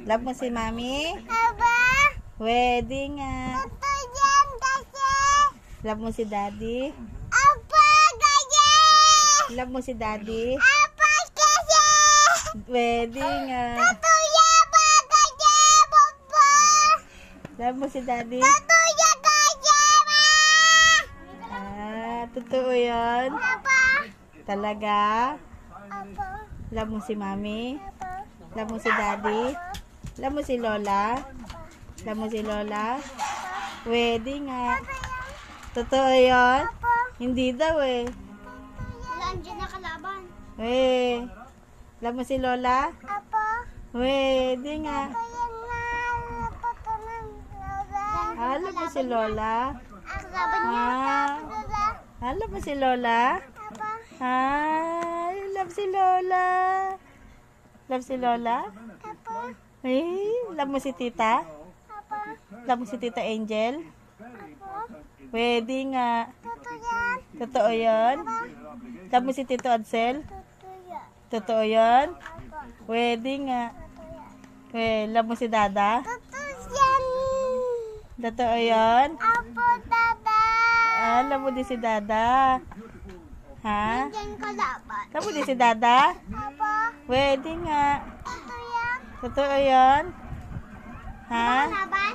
Love mo si Mami? Aba, Wedding nga. ito yan kasi. Love mo si Daddy? Apa kasi. Love mo si Daddy? Apa kasi. Wedding nga. Ito yan ba kasi, Papa. Love mo si Daddy? Ito yan kasi, Ma. Totoo yan? Apa. Talaga? Apa. Love mo si Mami? Apa. Love mo si Daddy? Love mo si Lola? Love mo si Lola? Wedding nga. Totoo yan? Apa. Hindi daw eh. Nandiyan na kalaban. Love mo si Lola? Apa. Wedding nga. Ito yan na. Napatunan. Lola. Love mo si Lola? Kalaban niya. Lola. Love mo si Lola? Apa. Love si Lola. Love si Lola? Apa. Love mo si Tita? Apa. Love mo si Tita Angel? Apa. Wedding nga. Ito yan. Totoo yun? Love mo si Tito Adsel? Ito yan. Totoo yun? Apa. Wedding nga. Love mo si Dada? Ito yan. Totoo yun? Apo, Dada. Love mo din si Dada? Ha? Nandiyan kalaban. Love mo din si Dada? Apa. Wedding nga. Ito yan. Totoo yun? Ha? Kalaban.